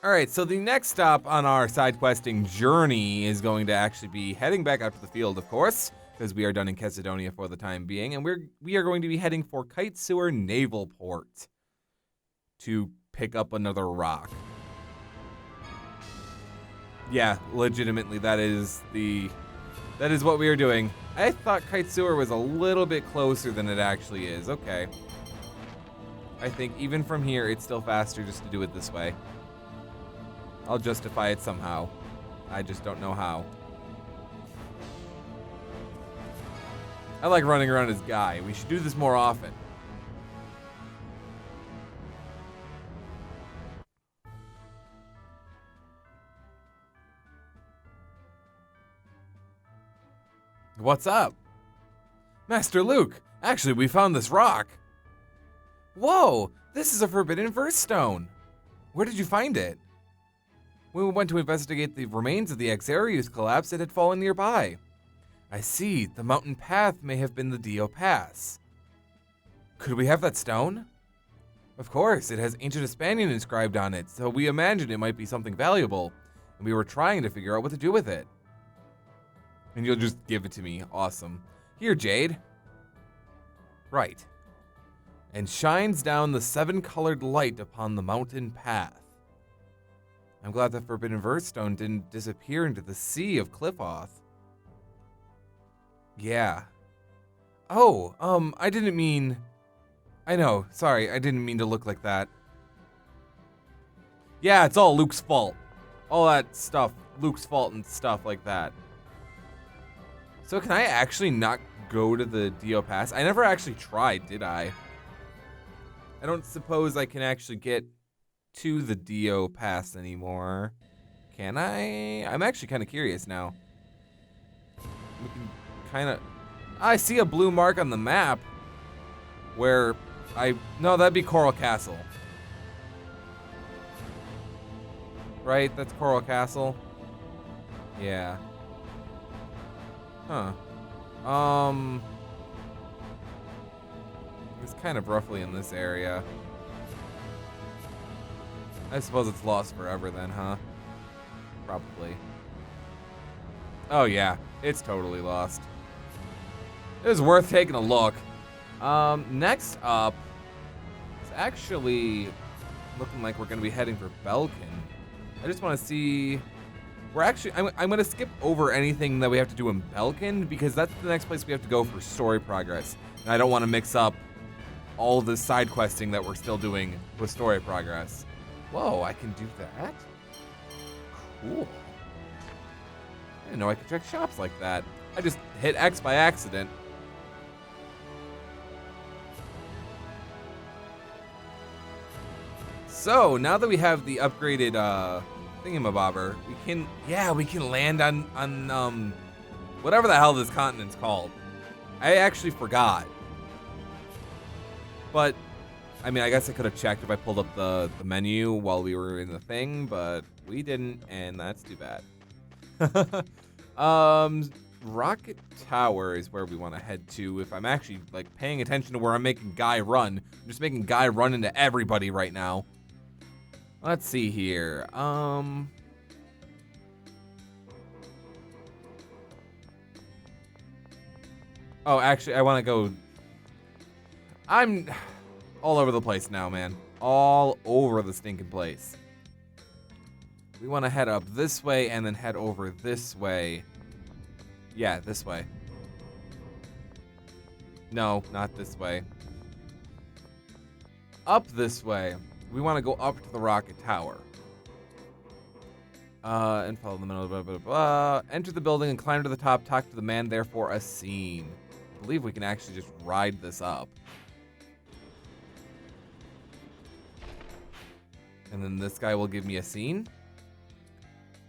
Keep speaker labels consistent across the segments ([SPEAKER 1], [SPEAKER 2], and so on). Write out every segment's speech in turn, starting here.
[SPEAKER 1] All right, so the next stop on our side questing journey is going to actually be heading back out to the field, of course, because we are done in Macedonia for the time being, and we are going to be heading for Kite Sewer Naval Port to pick up another rock. Yeah, legitimately, that is what we are doing. I thought Kite Sewer was a little bit closer than it actually is. Okay. I think even from here, it's still faster just to do it this way. I'll justify it somehow. I just don't know how. I like running around as Guy. We should do this more often. What's up? Master Luke, actually we found this rock. Whoa, this is a forbidden verse stone. Where did you find it? When we went to investigate the remains of the Xarius collapse, it had fallen nearby. I see, the mountain path may have been the Dio Pass. Could we have that stone? Of course, it has ancient Hispanian inscribed on it, so we imagined it might be something valuable, and we were trying to figure out what to do with it. And you'll just give it to me, awesome. Here, Jade. Right. And shines down the 7-colored light upon the mountain path. I'm glad the Forbidden Verse Stone didn't disappear into the sea of Cliffoth. Yeah. Oh, I didn't mean... I know, sorry, I didn't mean to look like that. Yeah, it's all Luke's fault. All that stuff, Luke's fault and stuff like that. So can I actually not go to the Dio Pass? I never actually tried, did I? I don't suppose I can actually get to the Dio Pass anymore. Can I? I'm actually kind of curious now. We can kind of... I see a blue mark on the map where no, that'd be Coral Castle. Right? That's Coral Castle? Yeah. Huh. It's kind of roughly in this area. I suppose it's lost forever then, huh? Probably. Oh yeah, it's totally lost. It was worth taking a look. Next up, it's actually looking like we're gonna be heading for Belkin. I just want to see. I'm gonna skip over anything that we have to do in Belkin because that's the next place we have to go for story progress. And I don't want to mix up all the side questing that we're still doing with story progress. Whoa, I can do that? Cool. I didn't know I could check shops like that. I just hit X by accident. So, now that we have the upgraded thingamabobber, we can land on whatever the hell this continent's called. I actually forgot. But I mean, I guess I could have checked if I pulled up the menu while we were in the thing, but we didn't, and that's too bad. Rocket Tower is where we want to head to. If I'm actually like paying attention to where I'm making Guy run, I'm just making Guy run into everybody right now. Let's see here. Oh, actually, I want to go. I'm all over the place now, man. All over the stinking place. We want to head up this way and then head over this way. Yeah, this way. No, not this way. Up this way. We want to go up to the rocket tower. And follow the middle, blah, blah, blah. Enter the building and climb to the top. Talk to the man there for a scene. I believe we can actually just ride this up. And then this guy will give me a scene.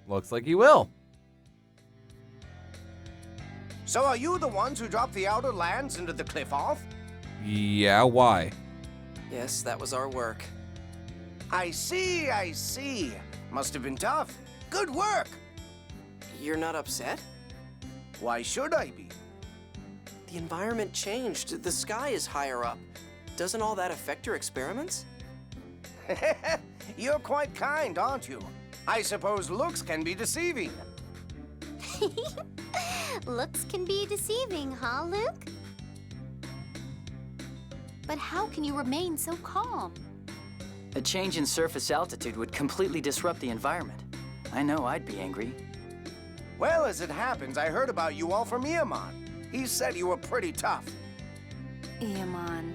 [SPEAKER 1] Looks like he will.
[SPEAKER 2] So are you the ones who dropped the Outer Lands into the cliff off?
[SPEAKER 1] Yeah, why?
[SPEAKER 3] Yes, that was our work.
[SPEAKER 2] I see, I see. Must have been tough. Good work.
[SPEAKER 3] You're not upset?
[SPEAKER 2] Why should I be?
[SPEAKER 3] The environment changed. The sky is higher up. Doesn't all that affect your experiments?
[SPEAKER 2] You're quite kind, aren't you? I suppose looks can be deceiving.
[SPEAKER 4] Looks can be deceiving, huh, Luke? But how can you remain so calm?
[SPEAKER 5] A change in surface altitude would completely disrupt the environment. I know I'd be angry.
[SPEAKER 2] Well, as it happens, I heard about you all from Iamon. He said you were pretty tough.
[SPEAKER 4] Iamon.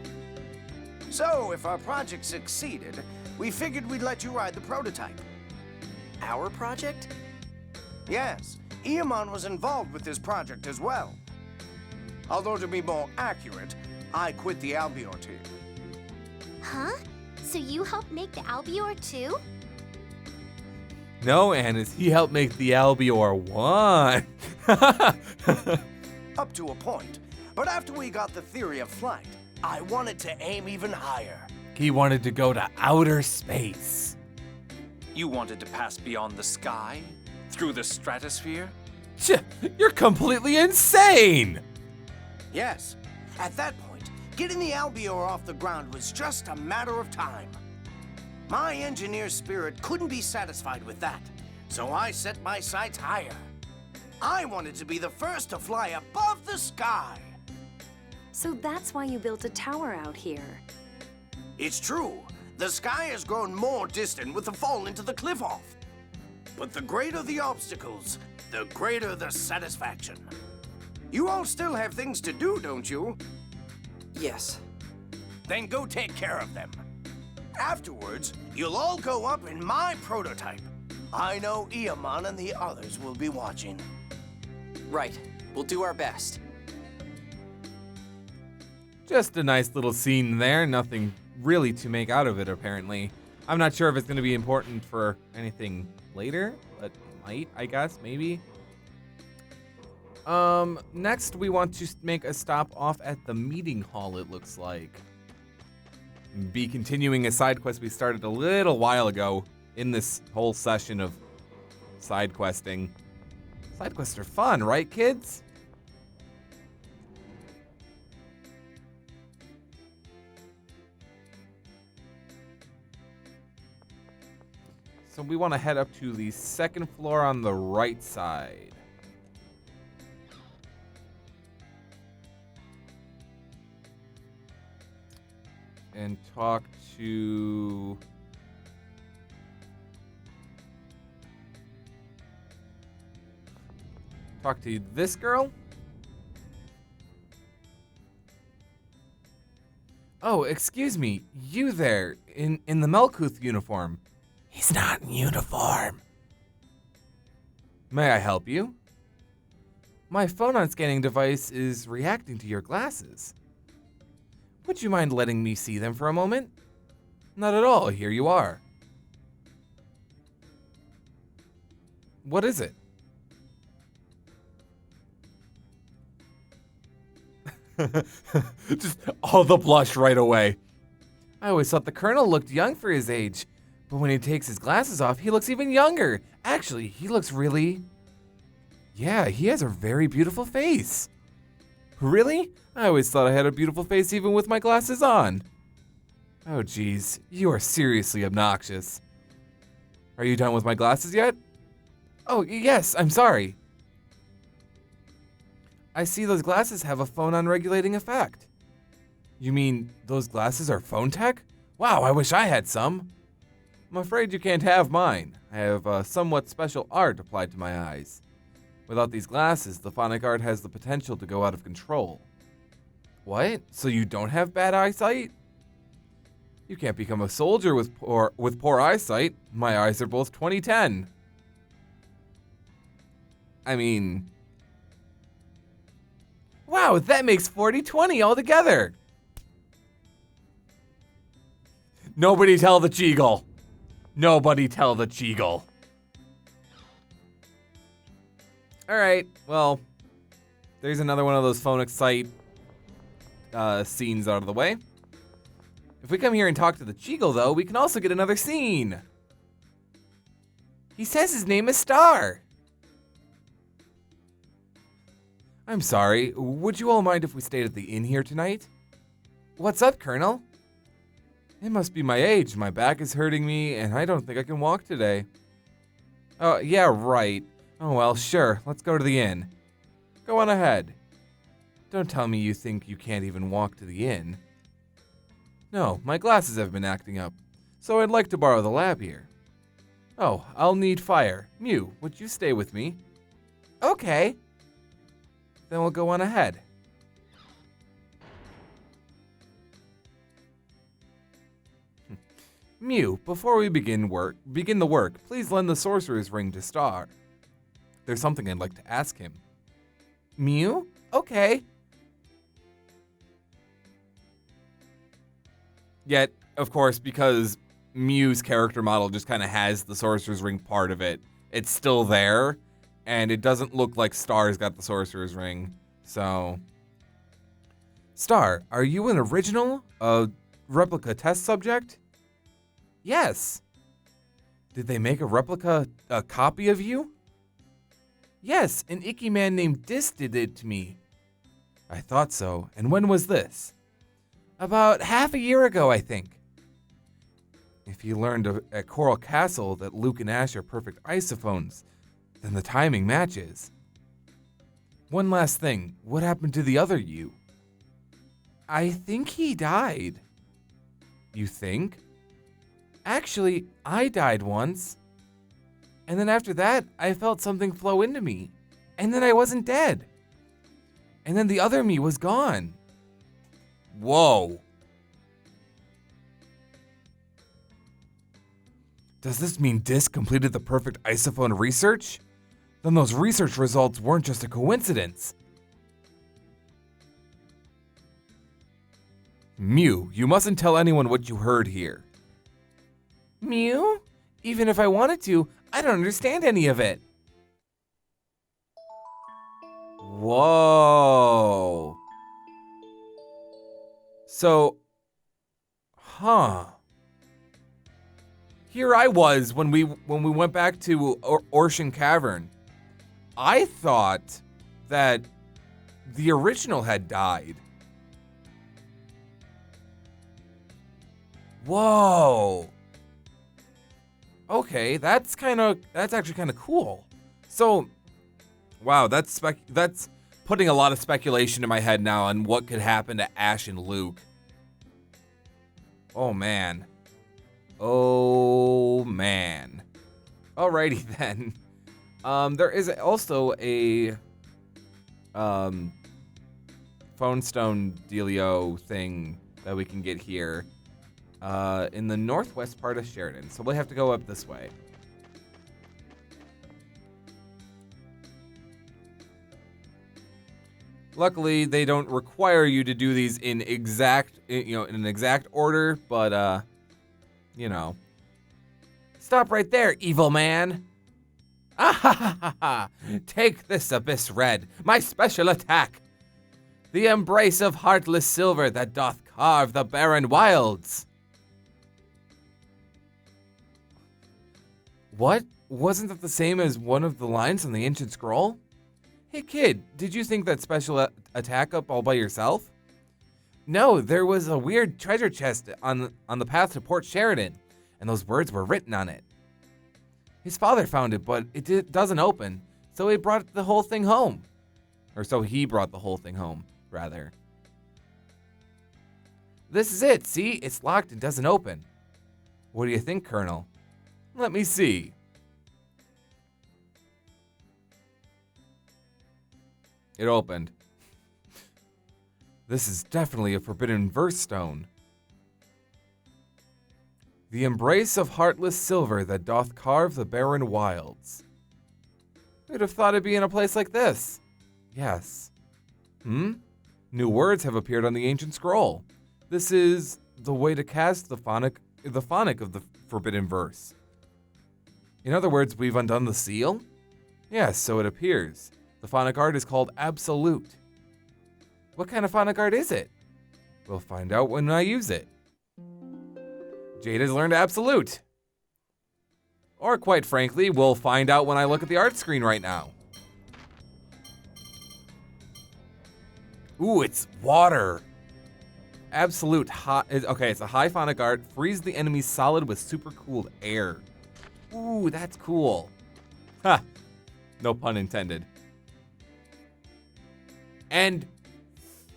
[SPEAKER 2] So, if our project succeeded, we figured we'd let you ride the prototype.
[SPEAKER 3] Our project?
[SPEAKER 2] Yes, Iamon was involved with this project as well. Although, to be more accurate, I quit the Albior team.
[SPEAKER 4] Huh? So you helped make the Albior too?
[SPEAKER 1] No, Annis, he helped make the Albior 1.
[SPEAKER 2] Up to a point. But after we got the theory of flight, I wanted to aim even higher.
[SPEAKER 1] He wanted to go to outer space.
[SPEAKER 6] You wanted to pass beyond the sky? Through the stratosphere?
[SPEAKER 1] Tch, you're completely insane!
[SPEAKER 2] Yes, at that point, getting the Albior off the ground was just a matter of time. My engineer spirit couldn't be satisfied with that, so I set my sights higher. I wanted to be the first to fly above the sky.
[SPEAKER 7] So that's why you built a tower out here.
[SPEAKER 2] It's true, the sky has grown more distant with the fall into the cliff off. But the greater the obstacles, the greater the satisfaction. You all still have things to do, don't you?
[SPEAKER 3] Yes.
[SPEAKER 2] Then go take care of them. Afterwards, you'll all go up in my prototype. I know Iamon and the others will be watching.
[SPEAKER 3] Right. We'll do our best.
[SPEAKER 1] Just a nice little scene there, nothing really to make out of it, apparently. I'm not sure if it's going to be important for anything later, but it might, I guess, maybe. Next we want to make a stop off at the meeting hall, it looks like. Be continuing a side quest we started a little while ago in this whole session of side questing. Side quests are fun, right, kids? So we want to head up to the second floor on the right side. And talk to... Talk to this girl? Oh, excuse me. You there, in the Melkuth uniform. He's not in uniform. May I help you? My phonon scanning device is reacting to your glasses. Would you mind letting me see them for a moment? Not at all, here you are. What is it? Just all the blush right away. I always thought the Colonel looked young for his age, but when he takes his glasses off, he looks even younger. Actually, he looks really... Yeah, he has a very beautiful face. Really? I always thought I had a beautiful face even with my glasses on. Oh geez, you are seriously obnoxious. Are you done with my glasses yet? Oh yes, I'm sorry. I see those glasses have a phonon regulating effect. You mean those glasses are phone tech? Wow, I wish I had some. I'm afraid you can't have mine. I have a somewhat special art applied to my eyes. Without these glasses, the phonic art has the potential to go out of control. What? So you don't have bad eyesight? You can't become a soldier with poor eyesight. My eyes are both 20/10. I mean... Wow, that makes 40/20 altogether. Nobody tell the Cheagle. Nobody tell the Cheagle. Alright, well, there's another one of those phonic sight scenes out of the way. If we come here and talk to the Cheagle, though, we can also get another scene. He says his name is Star. I'm sorry, would you all mind if we stayed at the inn here tonight? What's up, Colonel? It must be my age. My back is hurting me, and I don't think I can walk today. Oh, yeah, right. Oh, well, sure. Let's go to the inn. Go on ahead. Don't tell me you think you can't even walk to the inn. No, my glasses have been acting up, so I'd like to borrow the lab here. Oh, I'll need fire. Mew, would you stay with me? Okay. Then we'll go on ahead. Mew, before we begin the work, please lend the sorcerer's ring to Star. There's something I'd like to ask him. Mew? Okay. Yet, of course, because Mew's character model just kind of has the sorcerer's ring part of it, it's still there, and it doesn't look like Star's got the sorcerer's ring, so... Star, are you an original, replica test subject? Yes. Did they make a copy of you? Yes, an icky man named Dis did it to me. I thought so. And when was this? About half a year ago, I think. If you learned at Coral Castle that Luke and Ash are perfect isophones, then the timing matches. One last thing. What happened to the other you? I think he died. You think? Actually, I died once. And then after that, I felt something flow into me. And then I wasn't dead. And then the other me was gone. Whoa. Does this mean Dis completed the perfect isophone research? Then those research results weren't just a coincidence. Mew, you mustn't tell anyone what you heard here. Mew? Even if I wanted to, I don't understand any of it. Whoa. So, here I was when we went back to Orshan Cavern. I thought that the original had died. Whoa. Okay, that's actually kind of cool. So, wow, that's putting a lot of speculation in my head now on what could happen to Ash and Luke. Oh man. Oh man. Alrighty then. There is also a phone stone dealio thing that we can get here. In the northwest part of Sheridan, so we'll have to go up this way. Luckily, they don't require you to do these in an exact order, but Stop right there, evil man. Ah ha ha ha ha! Take this, Abyss Red, my special attack. The embrace of heartless silver that doth carve the barren wilds. What? Wasn't that the same as one of the lines on the ancient scroll? Hey kid, did you think that special attack up all by yourself? No, there was a weird treasure chest on the path to Port Sheridan, and those words were written on it. His father found it, but it doesn't open, so he brought the whole thing home. Or so he brought the whole thing home, rather. This is it, see? It's locked and doesn't open. What do you think, Colonel? Let me see. It opened. This is definitely a forbidden verse stone. The embrace of heartless silver that doth carve the barren wilds. Who'd have thought it'd be in a place like this? Yes. New words have appeared on the ancient scroll. This is the way to cast the phonic of the forbidden verse. In other words, we've undone the seal? Yes, so it appears. The phonic art is called Absolute. What kind of phonic art is it? We'll find out when I use it. Jade has learned Absolute. Or quite frankly, we'll find out when I look at the art screen right now. Ooh, it's water. absolute hot. Okay, it's a high phonic art. Freeze the enemy solid with super cooled air. Ooh, that's cool. Ha! No pun intended. And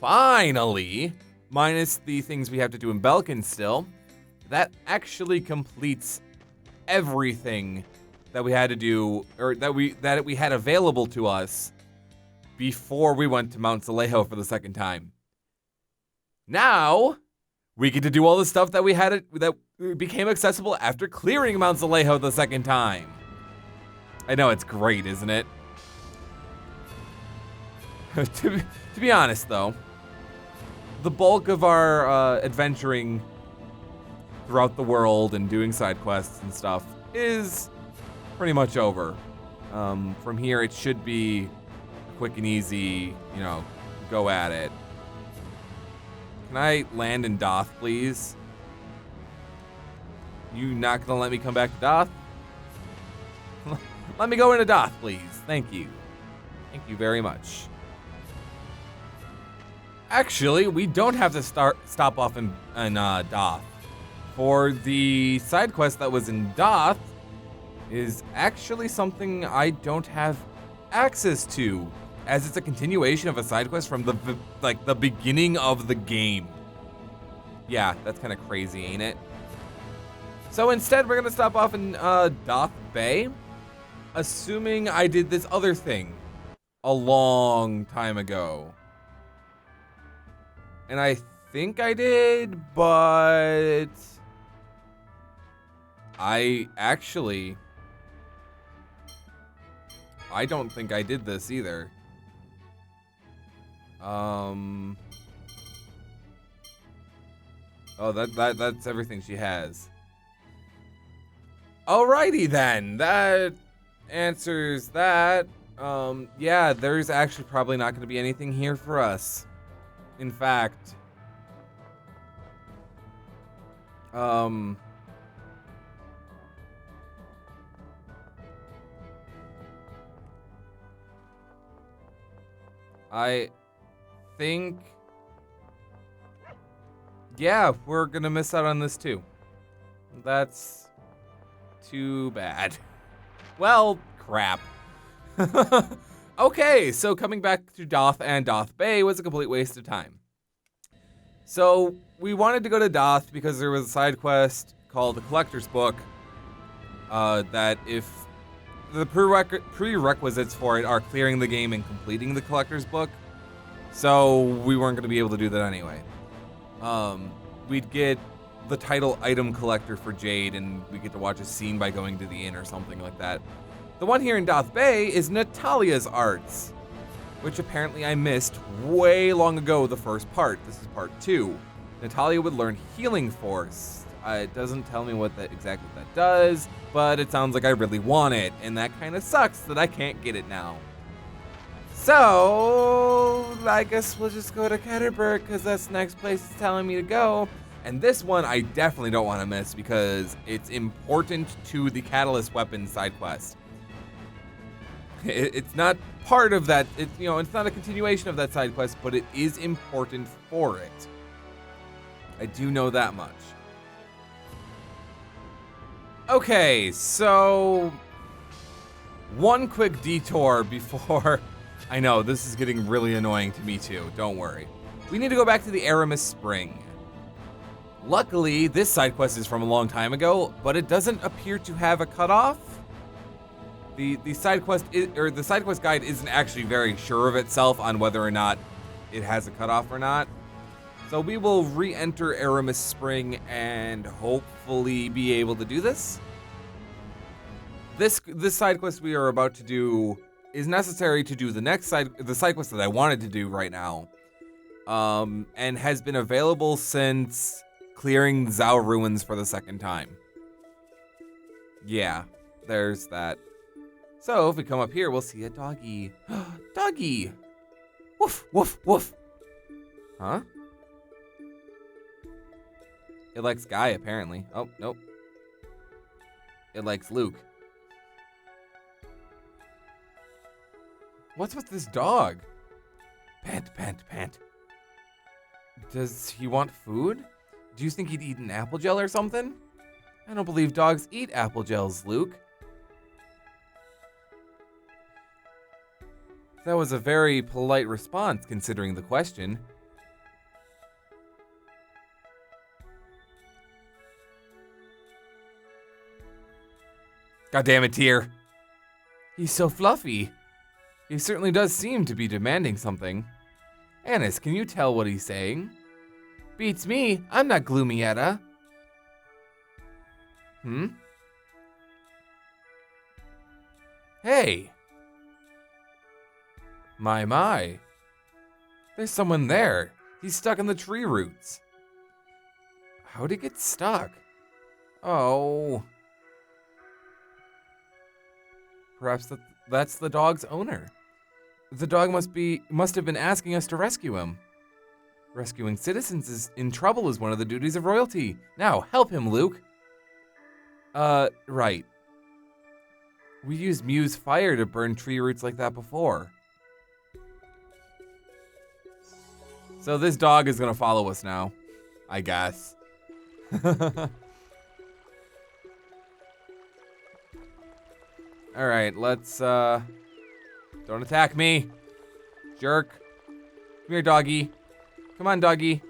[SPEAKER 1] finally, minus the things we have to do in Belkin still, that actually completes everything that we had to do, or that we had available to us before we went to Mount Alejo for the second time. Now, we get to do all the stuff that that became accessible after clearing Mount Alejo the second time. I know, it's great, isn't it? To be honest, though, the bulk of our adventuring throughout the world and doing side quests and stuff is pretty much over. From here, it should be quick and easy, you know, go at it. Can I land in Doth, please? You not gonna let me come back to Doth? Let me go into Doth, please. Thank you. Thank you very much. Actually, we don't have to stop off in Doth. For the side quest that was in Doth is actually something I don't have access to, as it's a continuation of a side quest from the beginning of the game. Yeah, that's kind of crazy, ain't it? So instead, we're gonna stop off in Doth Bay, assuming I did this other thing a long time ago. And I think I did, but I don't think I did this either. Oh, that's everything she has. Alrighty then, that answers that. Yeah, there's actually probably not going to be anything here for us. In fact, I think, yeah, we're gonna miss out on this too. That's too bad. Well, crap. Okay, so coming back to Doth and Doth Bay was a complete waste of time. So we wanted to go to Doth because there was a side quest called the Collector's Book that if the prerequisites for it are clearing the game and completing the Collector's Book, so we weren't going to be able to do that anyway. We'd get the title item collector for Jade, and we get to watch a scene by going to the inn or something like that. The one here in Doth Bay is Natalia's arts, which apparently I missed way long ago the first part. This is part 2. Natalia would learn Healing Force. It doesn't tell me what exactly that does, but it sounds like I really want it, and that kind of sucks that I can't get it now. So, I guess we'll just go to Ketterberg, because that's the next place it's telling me to go. And this one I definitely don't want to miss, because it's important to the Catalyst Weapon side quest. It's not part of that, it's not a continuation of that side quest, but it is important for it. I do know that much. Okay, so one quick detour before, I know, this is getting really annoying to me too, don't worry. We need to go back to the Aramis Spring. Luckily, this side quest is from a long time ago, but it doesn't appear to have a cutoff. The side quest the side quest guide isn't actually very sure of itself on whether or not it has a cutoff or not. So we will re-enter Aramis Spring and hopefully be able to do this. This side quest we are about to do is necessary to do the side quest that I wanted to do right now, and has been available since clearing Zhao Ruins for the second time. Yeah, there's that. So if we come up here, we'll see a doggy. Doggy! Woof, woof, woof. Huh? It likes Guy, apparently. Oh, nope. It likes Luke. What's with this dog? Pant, pant, pant. Does he want food? Do you think he'd eat an apple gel or something? I don't believe dogs eat apple gels, Luke. That was a very polite response considering the question. God damn it, Tyr. He's so fluffy. He certainly does seem to be demanding something. Annis, can you tell what he's saying? Beats me. I'm not Gloomietta. Hey. My. There's someone there. He's stuck in the tree roots. How'd he get stuck? Oh. Perhaps that's the dog's owner. The dog must have been asking us to rescue him. Rescuing citizens is in trouble is one of the duties of royalty. Now, help him, Luke. Right. We used MIEU's fire to burn tree roots like that before. So this dog is gonna follow us now, I guess. All right, let's, don't attack me, jerk. Come here, doggy. Come on, doggy.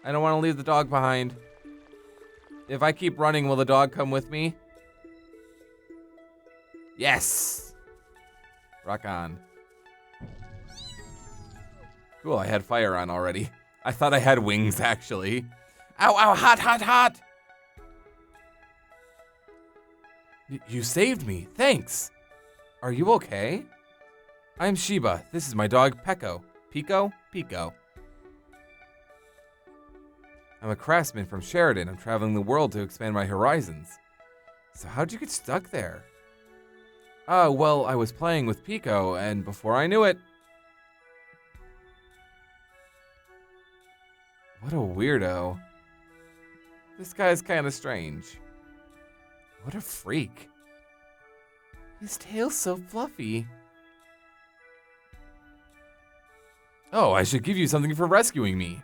[SPEAKER 1] I don't want to leave the dog behind. If I keep running, will the dog come with me? Yes! Rock on. Cool, I had fire on already. I thought I had wings, actually. Ow, ow, hot! You saved me, thanks. Are you okay? I'm Sheba. This is my dog, Peko. Pico? I'm a craftsman from Sheridan. I'm traveling the world to expand my horizons. So how'd you get stuck there? Well, I was playing with Pico, and before I knew it... What a weirdo. This guy's kind of strange. What a freak. His tail's so fluffy. Oh, I should give you something for rescuing me.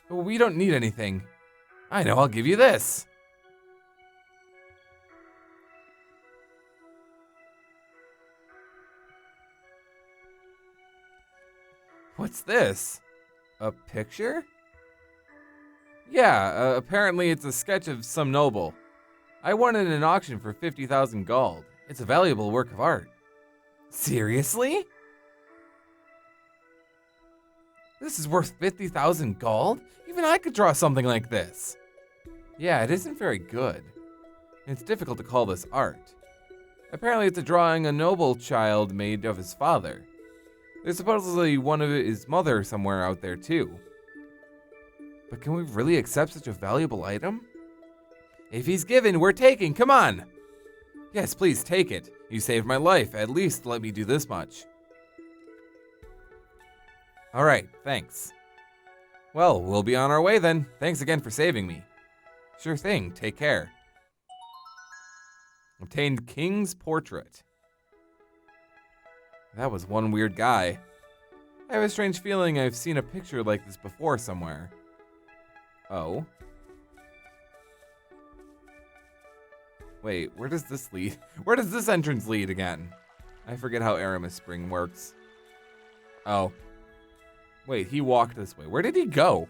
[SPEAKER 1] We don't need anything. I know, I'll give you this. What's this? A picture? Yeah, apparently it's a sketch of some noble. I won it in an auction for 50,000 gold. It's a valuable work of art. Seriously? This is worth 50,000 gold? Even I could draw something like this. Yeah, it isn't very good. It's difficult to call this art. Apparently it's a drawing a noble child made of his father. There's supposedly one of his mother somewhere out there too. But can we really accept such a valuable item? If he's given, we're taking, come on! Yes, please take it. You saved my life, at least let me do this much. Alright, thanks. Well, we'll be on our way then. Thanks again for saving me. Sure thing, take care. Obtained King's Portrait. That was one weird guy. I have a strange feeling I've seen a picture like this before somewhere. Oh. Wait, where does this lead? Where does this entrance lead again? I forget how Aramis Spring works. Oh. Wait, he walked this way. Where did he go?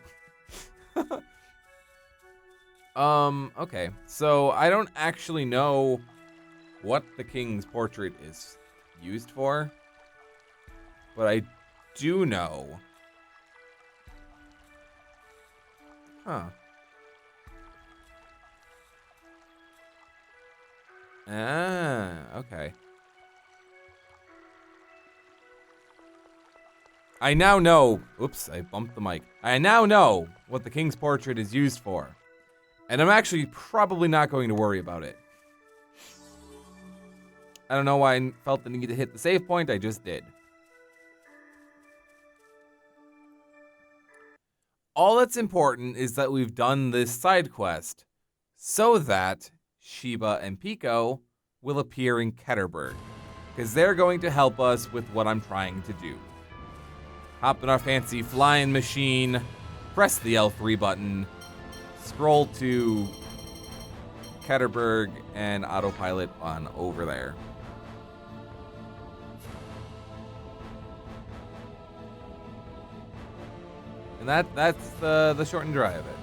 [SPEAKER 1] Okay. So I don't actually know what the King's Portrait is used for. But I do know. Huh. Ah, okay. I now know, oops, I bumped the mic. I now know what the King's Portrait is used for. And I'm actually probably not going to worry about it. I don't know why I felt the need to hit the save point, I just did. All that's important is that we've done this side quest so that Sheba and Pico will appear in Ketterberg, because they're going to help us with what I'm trying to do. Hop in our fancy flying machine, press the L3 button, scroll to Ketterberg, and autopilot on over there. And that's the short and dry of it.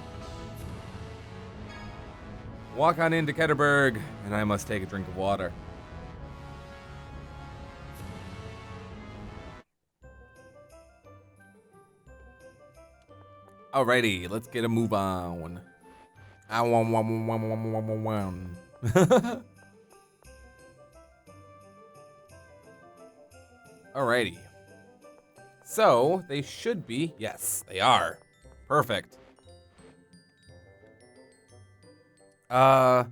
[SPEAKER 1] Walk on into Ketterberg, and I must take a drink of water. Alrighty, let's get a move on. Alrighty. So, they should be. Yes, they are. Perfect. Oh,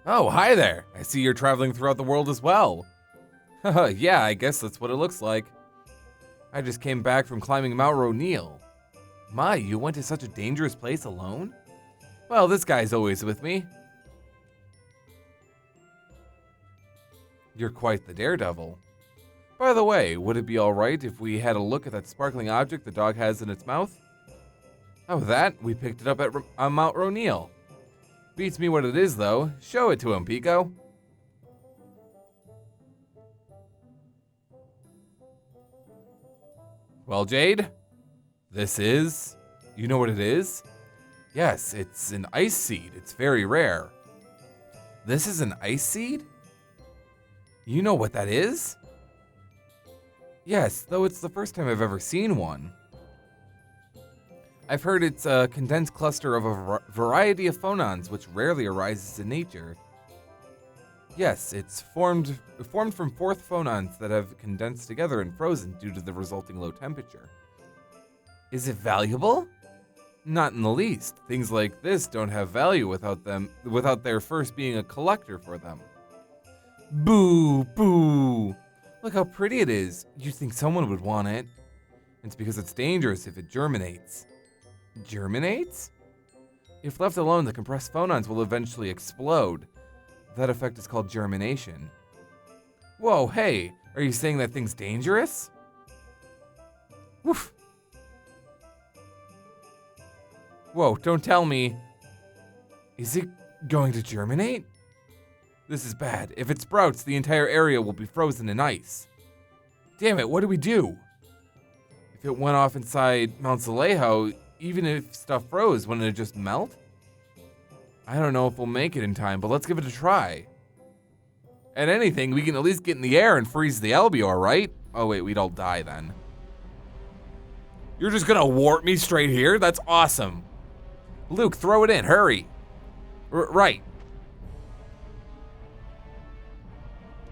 [SPEAKER 1] hi there. I see you're traveling throughout the world as well. Yeah, I guess that's what it looks like. I just came back from climbing Mount O'Neill. My, you went to such a dangerous place alone? Well, this guy's always with me. You're quite the daredevil. By the way, would it be alright if we had a look at that sparkling object the dog has in its mouth? Oh, that? We picked it up at Mount O'Neill. Beats me what it is, though. Show it to him, Pico. Well, Jade, this is... You know what it is? Yes, it's an ice seed. It's very rare. This is an ice seed? You know what that is? Yes, though it's the first time I've ever seen one. I've heard it's a condensed cluster of a variety of phonons which rarely arises in nature. Yes, it's formed from fourth phonons that have condensed together and frozen due to the resulting low temperature. Is it valuable? Not in the least. Things like this don't have value without there first being a collector for them. Boo, boo. Look how pretty it is. You'd think someone would want it. It's because it's dangerous if it germinates. Germinates? If left alone, the compressed phonons will eventually explode. That effect is called germination. Whoa, hey, are you saying that thing's dangerous? Woof. Whoa, don't tell me. Is it going to germinate? This is bad. If it sprouts, the entire area will be frozen in ice. Damn it, what do we do? If it went off inside Mount Alejo, even if stuff froze, wouldn't it just melt? I don't know if we'll make it in time, but let's give it a try. At anything, we can at least get in the air and freeze the albior, right? Oh wait, we'd all die then. You're just gonna warp me straight here? That's awesome. Luke, throw it in, hurry. Right.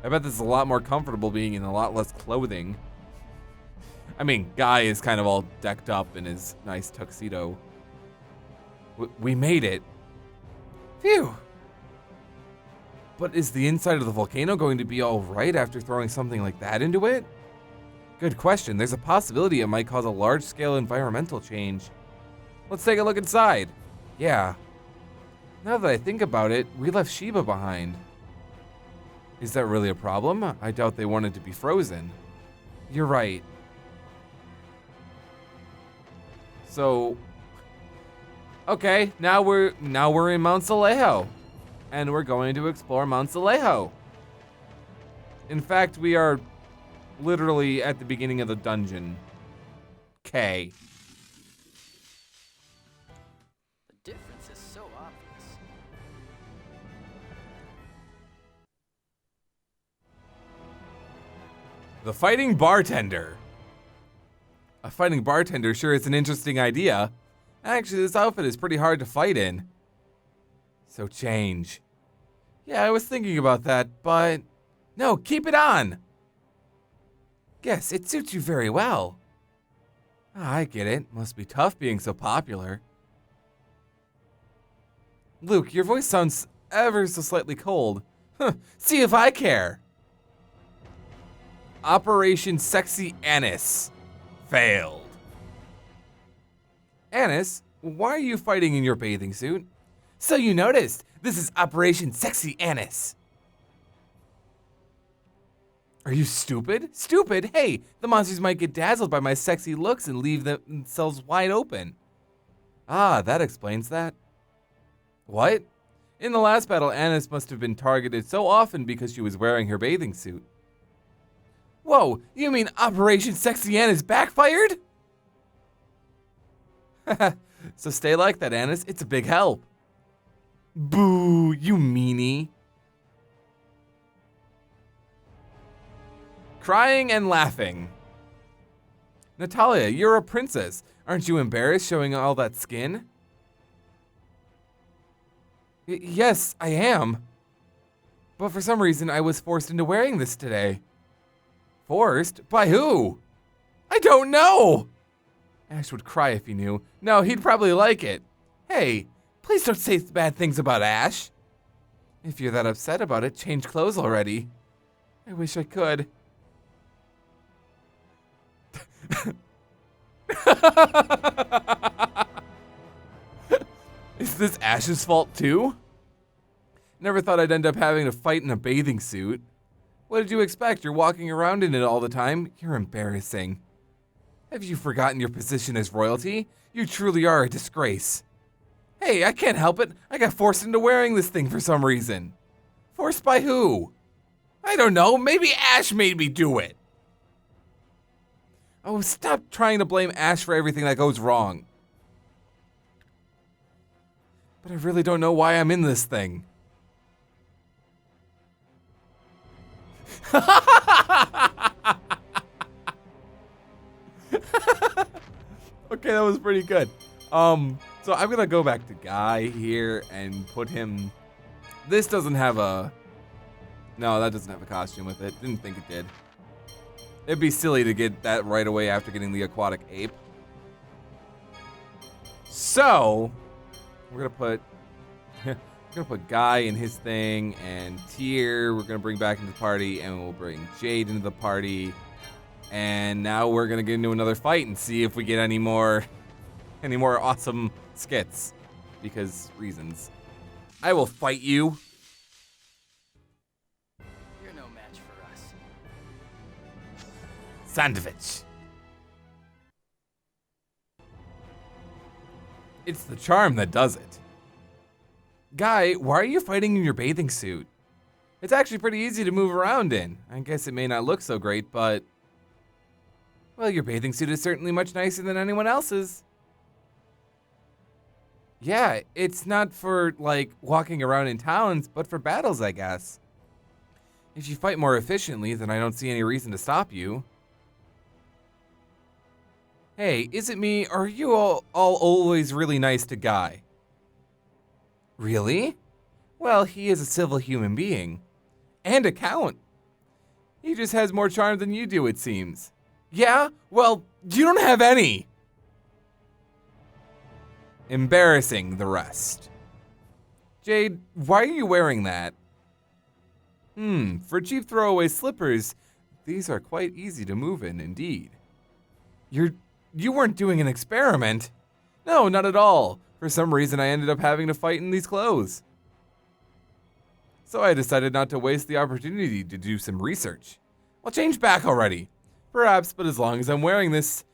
[SPEAKER 1] I bet this is a lot more comfortable being in a lot less clothing. I mean, Guy is kind of all decked up in his nice tuxedo. We made it. Phew. But is the inside of the volcano going to be all right after throwing something like that into it? Good question. There's a possibility it might cause a large-scale environmental change. Let's take a look inside. Yeah. Now that I think about it, we left Sheba behind. Is that really a problem? I doubt they wanted to be frozen. You're right. So, okay, now we're in Mount Alejo, and we're going to explore Mount Alejo. In fact, we are literally at the beginning of the dungeon. Okay.
[SPEAKER 5] The difference is so obvious.
[SPEAKER 1] The fighting bartender. A fighting bartender sure is an interesting idea. Actually, this outfit is pretty hard to fight in. So change. Yeah, I was thinking about that, but... No, keep it on! Yes, it suits you very well. Ah, I get it. Must be tough being so popular. Luke, your voice sounds ever so slightly cold. Huh, see if I care. Operation Sexy Anise. Failed. Anise, why are you fighting in your bathing suit? So you noticed, this is Operation Sexy Anise. Are you stupid? Stupid? Hey, the monsters might get dazzled by my sexy looks and leave themselves wide open. Ah, that explains that. What? In the last battle, Annis must have been targeted so often because she was wearing her bathing suit. Whoa, you mean Operation Sexy Annis backfired? So stay like that, Annis. It's a big help. Boo, you meanie. Crying and laughing. Natalia, you're a princess. Aren't you embarrassed showing all that skin? Yes, I am. But for some reason, I was forced into wearing this today. Forced? By who? I don't know! Ash would cry if he knew. No, he'd probably like it. Hey, please don't say bad things about Ash. If you're that upset about it, change clothes already. I wish I could. Is this Ash's fault too? Never thought I'd end up having to fight in a bathing suit. What did you expect? You're walking around in it all the time. You're embarrassing. Have you forgotten your position as royalty? You truly are a disgrace. Hey, I can't help it. I got forced into wearing this thing for some reason. Forced by who? I don't know. Maybe Ash made me do it. Oh, stop trying to blame Ash for everything that goes wrong. But I really don't know why I'm in this thing. Okay, that was pretty good. So I'm gonna go back to Guy here and put him. This doesn't have a. No, that doesn't have a costume with it. Didn't think it did. It'd be silly to get that right away after getting the aquatic ape. So we're gonna put Guy in his thing, and Tyr we're gonna bring back into the party, and we'll bring Jade into the party. And now we're gonna get into another fight and see if we get any more awesome skits, because reasons. I will fight you.
[SPEAKER 5] You're no match for us.
[SPEAKER 1] Sandwich. It's the charm that does it. Guy, why are you fighting in your bathing suit? It's actually pretty easy to move around in. I guess it may not look so great, but... well, your bathing suit is certainly much nicer than anyone else's. Yeah, it's not for, like, walking around in towns, but for battles, I guess. If you fight more efficiently, then I don't see any reason to stop you. Hey, is it me, or are you all always really nice to Guy? Really? Well, he is a civil human being. And a count. He just has more charm than you do, it seems. Yeah? Well, you don't have any. Embarrassing the rest. Jade, why are you wearing that? For cheap throwaway slippers, these are quite easy to move in, indeed. You weren't doing an experiment? No, not at all. For some reason, I ended up having to fight in these clothes. So I decided not to waste the opportunity to do some research. I'll change back already. Perhaps, but as long as I'm wearing this,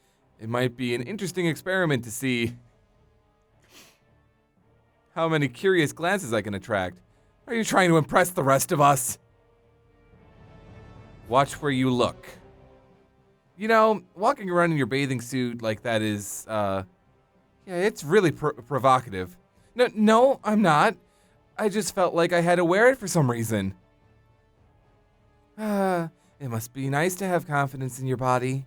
[SPEAKER 1] it might be an interesting experiment to see how many curious glances I can attract. Are you trying to impress the rest of us? Watch where you look. You know, walking around in your bathing suit like that is, yeah, it's really provocative. No, I'm not. I just felt like I had to wear it for some reason. It must be nice to have confidence in your body.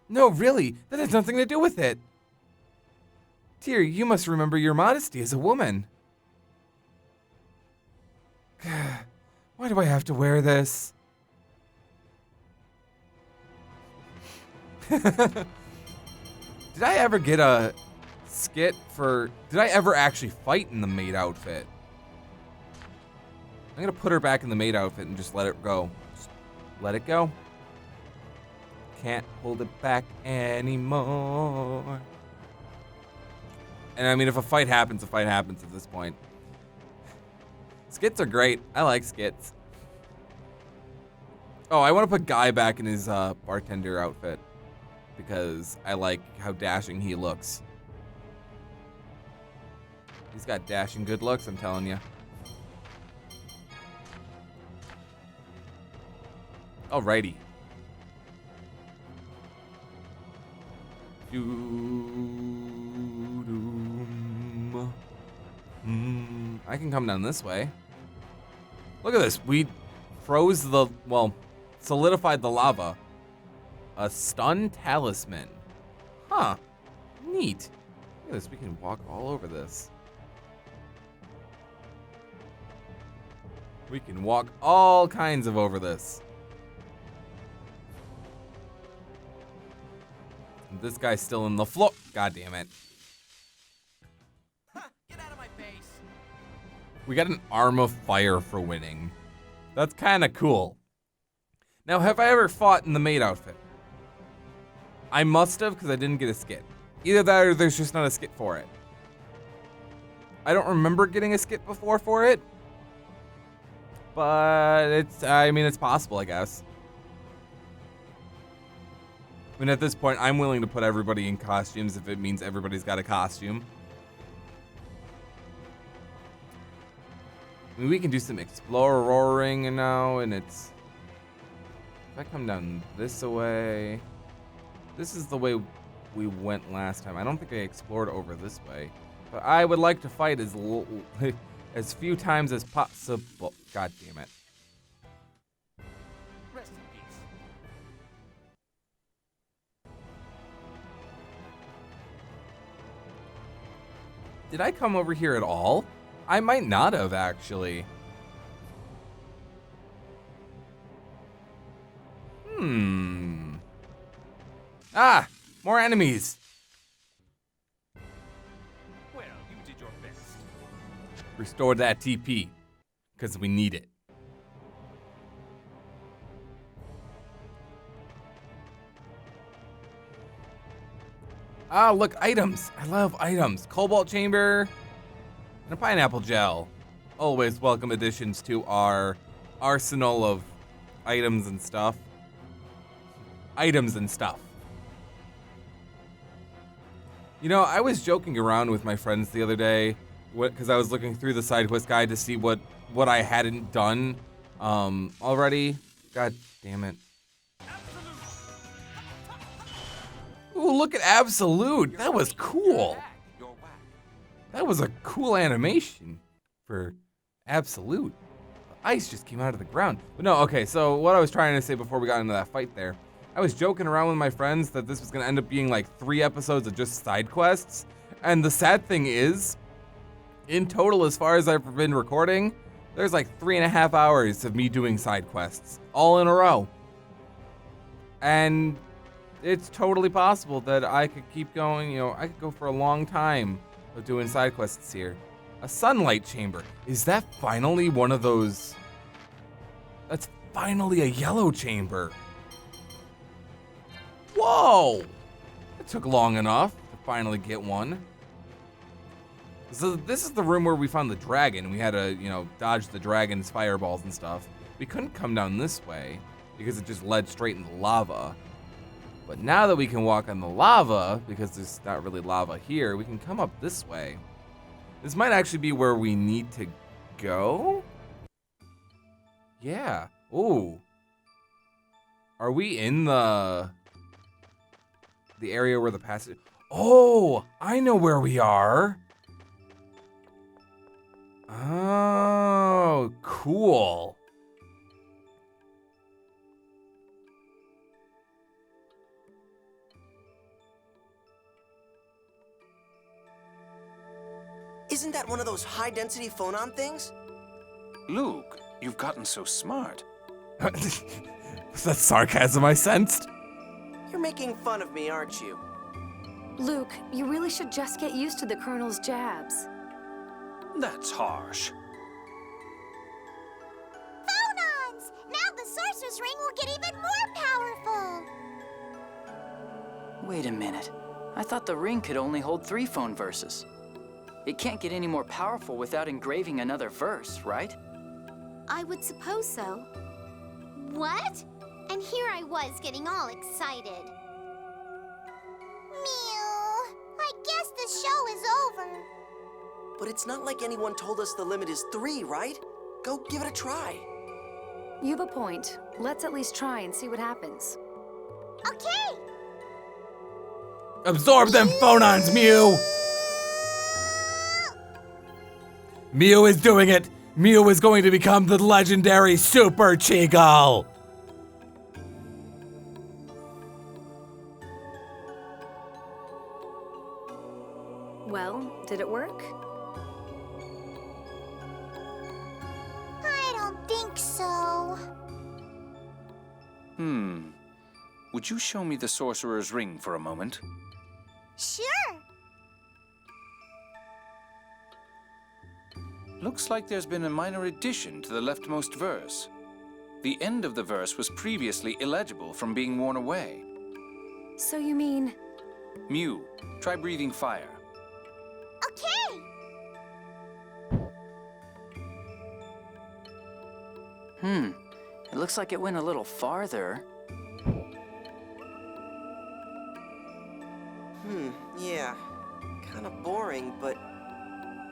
[SPEAKER 1] No, really, that has nothing to do with it. Tyr, you must remember your modesty as a woman. Why do I have to wear this? Did I ever get a skit for... did I ever actually fight in the maid outfit? I'm gonna put her back in the maid outfit and just let it go. Just let it go. Can't hold it back anymore. And I mean, if a fight happens at this point. Skits are great. I like skits. Oh, I want to put Guy back in his bartender outfit because I like how dashing he looks. He's got dashing good looks, I'm telling you. Alrighty. I can come down this way. Look at this. We froze the, well, solidified the lava. A stun talisman. Huh. Neat. Look at this. We can walk all over this. We can walk all kinds of over this. And this guy's still in the floor. God damn it.
[SPEAKER 3] Get out of my face.
[SPEAKER 1] We got an arm of fire for winning. That's kind of cool. Now, have I ever fought in the maid outfit? I must have, because I didn't get a skit. Either that or there's just not a skit for it. I don't remember getting a skit before for it. But it's possible, I guess. I mean, at this point, I'm willing to put everybody in costumes if it means everybody's got a costume. I mean, we can do some exploring now, and it's... If I come down this way... This is the way we went last time. I don't think I explored over this way. But I would like to fight as few times as possible. God damn it.
[SPEAKER 3] Rest in peace.
[SPEAKER 1] Did I come over here at all? I might not have, actually. Ah! More enemies!
[SPEAKER 6] Well, you did your best.
[SPEAKER 1] Restore that TP, because we need it. Ah, look, items. I love items. Cobalt chamber and a pineapple gel. Always welcome additions to our arsenal of items and stuff. Items and stuff. You know, I was joking around with my friends the other day because I was looking through the side quest guide to see what I hadn't done already. God damn it. Ooh, look at Absolute. That was cool.
[SPEAKER 6] You're whack.
[SPEAKER 1] That was a cool animation for Absolute. The ice just came out of the ground. But no, okay, so what I was trying to say before we got into that fight there, I was joking around with my friends that this was gonna end up being like 3 episodes of just side quests. And the sad thing is, in total, as far as I've been recording, there's like 3.5 hours of me doing side quests, all in a row. And it's totally possible that I could keep going, you know, I could go for a long time of doing side quests here. A sunlight chamber. Is that finally one of those? That's finally a yellow chamber. Whoa! It took long enough to finally get one. So this is the room where we found the dragon. We had to, you know, dodge the dragon's fireballs and stuff. We couldn't come down this way because it just led straight into lava. But now that we can walk on the lava, because there's not really lava here, we can come up this way. This might actually be where we need to go. Yeah. Ooh. Are we in the area where the passage... Oh, I know where we are. Oh, cool.
[SPEAKER 2] Isn't that one of those high-density phonon things?
[SPEAKER 6] Luke, you've gotten so smart.
[SPEAKER 1] Was that sarcasm I sensed?
[SPEAKER 2] You're making fun of me, aren't you?
[SPEAKER 7] Luke, you really should just get used to the Colonel's jabs.
[SPEAKER 6] That's harsh.
[SPEAKER 4] Phonons! Now the Sorcerer's Ring will get even more powerful!
[SPEAKER 5] Wait a minute. I thought the ring could only hold 3 phone verses. It can't get any more powerful without engraving another verse, right?
[SPEAKER 4] I would suppose so. What? And here I was getting all excited. Mew, I guess the show is over.
[SPEAKER 8] But it's not like anyone told us the limit is 3, right? Go give it a try.
[SPEAKER 7] You have a point. Let's at least try and see what happens.
[SPEAKER 4] Okay.
[SPEAKER 1] Absorb them phonons, Mew! Mew is doing it! Mew is going to become the legendary Super Cheagle!
[SPEAKER 7] Well, did it work?
[SPEAKER 4] I don't think so.
[SPEAKER 6] Would you show me the Sorcerer's Ring for a moment?
[SPEAKER 4] Sure.
[SPEAKER 6] Looks like there's been a minor addition to the leftmost verse. The end of the verse was previously illegible from being worn away.
[SPEAKER 7] So you mean...
[SPEAKER 6] Mew, try breathing fire.
[SPEAKER 4] Okay.
[SPEAKER 5] It looks like it went a little farther.
[SPEAKER 8] Yeah. Kind of boring, but...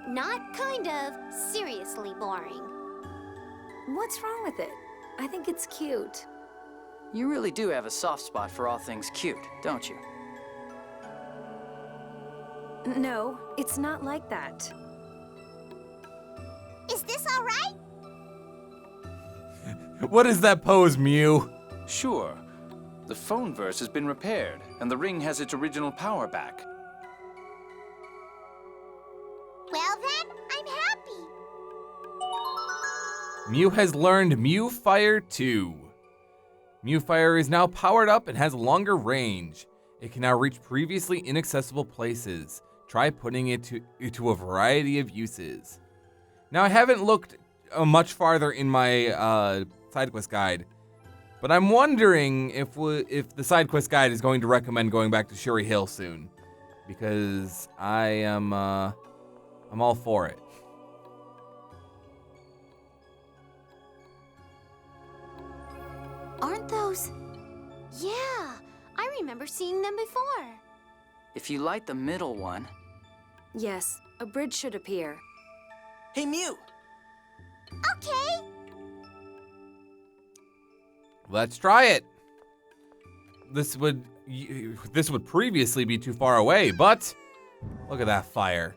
[SPEAKER 4] Not kind of. Seriously boring.
[SPEAKER 7] What's wrong with it? I think it's cute.
[SPEAKER 5] You really do have a soft spot for all things cute, don't you?
[SPEAKER 7] No, it's not like that.
[SPEAKER 4] Is this all right?
[SPEAKER 1] What is that pose, Mew?
[SPEAKER 6] Sure. The phone verse has been repaired, and the ring has its original power back.
[SPEAKER 4] Well then, I'm happy.
[SPEAKER 1] Mew has learned Mew Fire 2. Mew Fire is now powered up and has longer range. It can now reach previously inaccessible places. Try putting it to a variety of uses. Now, I haven't looked much farther in my side quest guide, but I'm wondering if the side quest guide is going to recommend going back to Shuri Hill soon, because I'm all for it.
[SPEAKER 4] Aren't those... Yeah, I remember seeing them before.
[SPEAKER 5] If you light the middle one...
[SPEAKER 7] Yes, a bridge should appear.
[SPEAKER 8] Hey, Mew!
[SPEAKER 4] Okay.
[SPEAKER 1] Let's try it. This would previously be too far away, but look at that fire.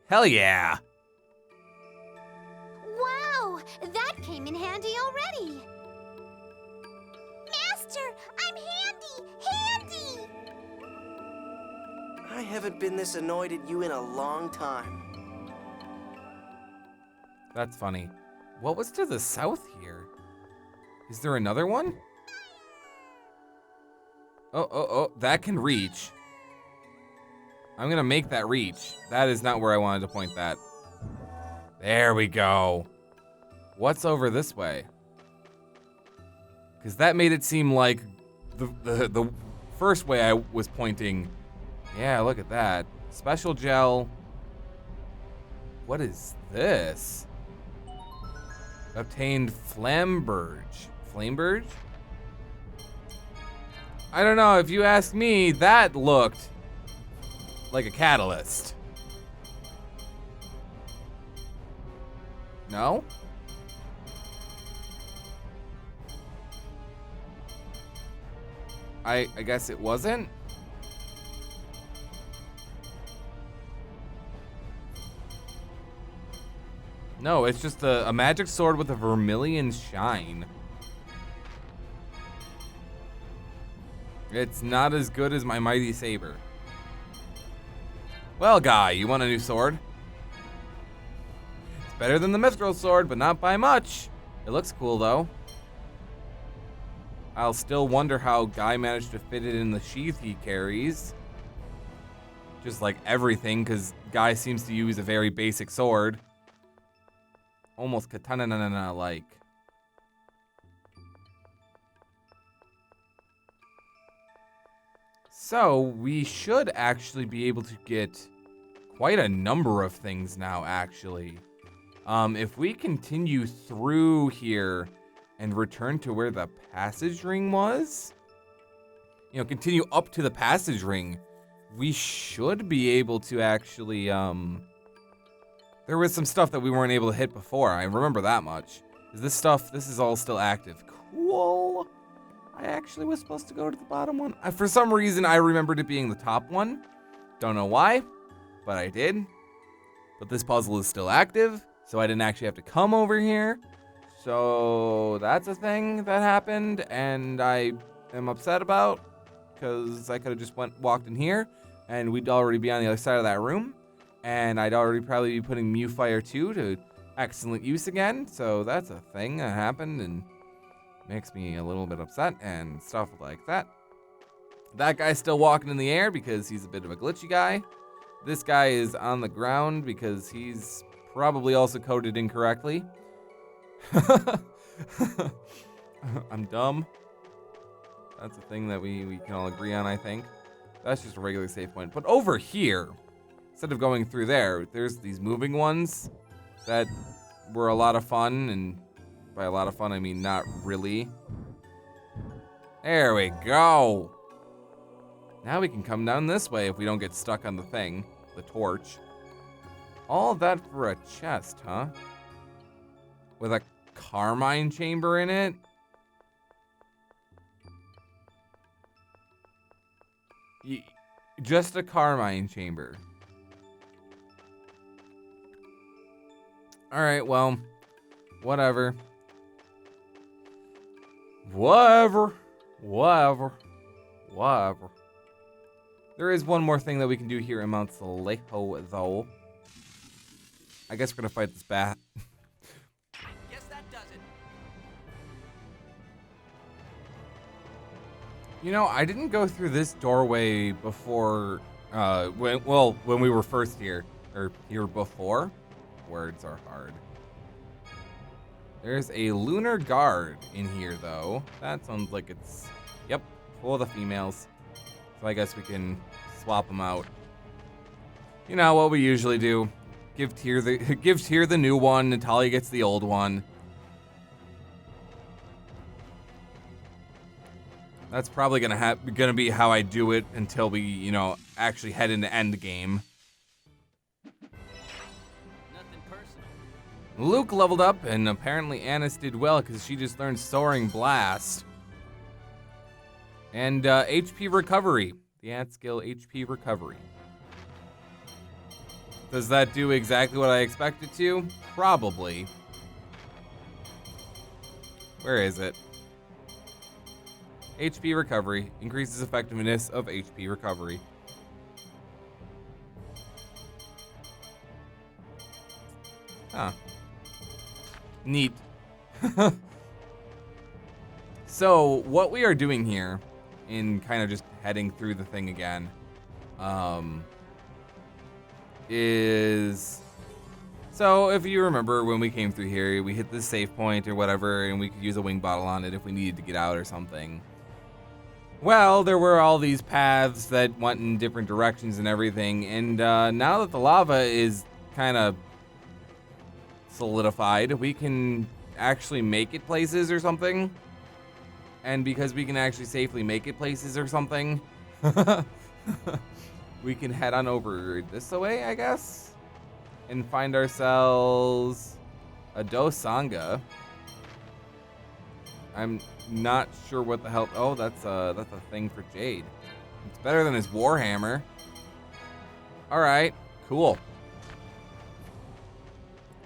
[SPEAKER 1] Hell yeah.
[SPEAKER 4] Wow, that came in handy already. Master, I'm handy!
[SPEAKER 8] I haven't been this annoyed at you in a long time.
[SPEAKER 1] That's funny. What was to the south here? Is there another one? Oh, that can reach. I'm gonna make that reach. That is not where I wanted to point that. There we go. What's over this way? Because that made it seem like the first way I was pointing. Yeah, look at that. Special gel. What is this? Obtained Flamberge. Flameberge? I don't know, if you ask me, that looked like a catalyst. No? I guess it wasn't? No, it's just a magic sword with a vermilion shine. It's not as good as my mighty saber. Well, guy, you want a new sword? It's better than the mithril sword, but not by much. It looks cool, though. I'll still wonder how Guy managed to fit it in the sheath he carries. Just like everything, because Guy seems to use a very basic sword. Almost katana-like. So, we should actually be able to get quite a number of things now, actually. If we continue through here, and return to where the passage ring was. You know, continue up to the passage ring. We should be able to actually, there was some stuff that we weren't able to hit before. I remember that much. This is all still active. Cool. I actually was supposed to go to the bottom one. For some reason, I remembered it being the top one. Don't know why, but I did. But this puzzle is still active, so I didn't actually have to come over here. So that's a thing that happened, and I am upset about, because I could have just walked in here, and we'd already be on the other side of that room, and I'd already probably be putting MIEU 2 to excellent use again. So that's a thing that happened, and makes me a little bit upset and stuff like that. That guy's still walking in the air because he's a bit of a glitchy guy. This guy is on the ground because he's probably also coded incorrectly. I'm dumb. That's a thing that we can all agree on, I think. That's just a regular save point. But over here, instead of going through there, there's these moving ones that were a lot of fun, and by a lot of fun, I mean not really. There we go. Now we can come down this way if we don't get stuck on the thing, the torch. All that for a chest, huh? With a carmine chamber in it? Just a carmine chamber. Alright, well, whatever. Whatever. There is one more thing that we can do here in Mount Alejo, though. I guess we're gonna fight this bat.
[SPEAKER 3] Guess that does it.
[SPEAKER 1] You know, I didn't go through this doorway before, when we were first here. Or here before. Words are hard. There's a lunar guard in here, though. That sounds like it's, yep, full of the females. So I guess we can swap them out. You know what we usually do. Give Tyr the new one, and Talia gets the old one. That's probably gonna be how I do it until we, you know, actually head into endgame.
[SPEAKER 3] Nothing personal.
[SPEAKER 1] Luke leveled up, and apparently Annis did well because she just learned Soaring Blast. And HP Recovery, the at-skill HP Recovery. Does that do exactly what I expect it to? Probably. Where is it? HP Recovery. Increases effectiveness of HP Recovery. Huh. Neat. So, what we are doing here, in kind of just heading through the thing again, is... So, if you remember when we came through here, we hit the save point or whatever, and we could use a wing bottle on it if we needed to get out or something. Well, there were all these paths that went in different directions and everything, and now that the lava is kind of solidified, we can actually make it places or something. And because we can actually safely make it places or something, we can head on over this way, I guess, and find ourselves a Dosanga. I'm not sure what the hell. Oh, that's a thing for Jade. It's better than his Warhammer. All right, cool.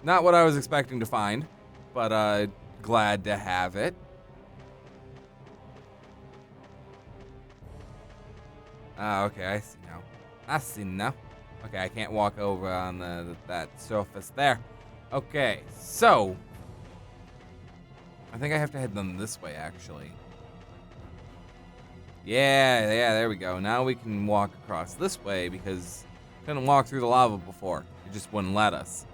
[SPEAKER 1] Not what I was expecting to find, but glad to have it. Ah, okay, I see now. I see now. Okay, I can't walk over on that surface there. Okay, so I think I have to head them this way, actually. Yeah, there we go. Now we can walk across this way because we couldn't walk through the lava before. It just wouldn't let us.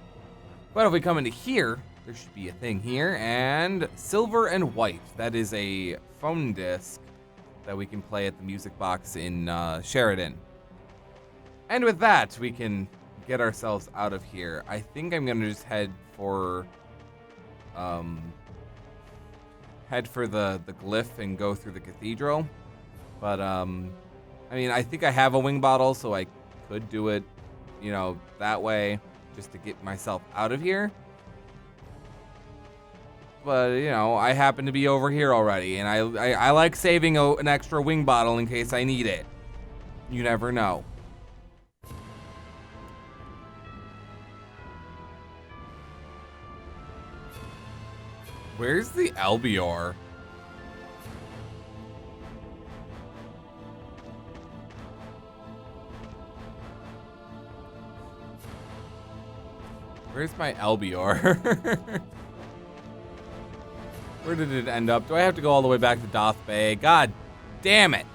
[SPEAKER 1] But if we come into here, there should be a thing here, and silver and white. That is a phone disc that we can play at the music box in Sheridan. And with that, we can get ourselves out of here. I think I'm gonna just head for, head for the glyph and go through the cathedral. But, I mean, I think I have a wing bottle, so I could do it, you know, that way, just to get myself out of here. But, you know, I happen to be over here already, and I like saving an extra wing bottle in case I need it. You never know. Where's the Albior? Where's my Albior? Where did it end up? Do I have to go all the way back to Doth Bay? God damn it.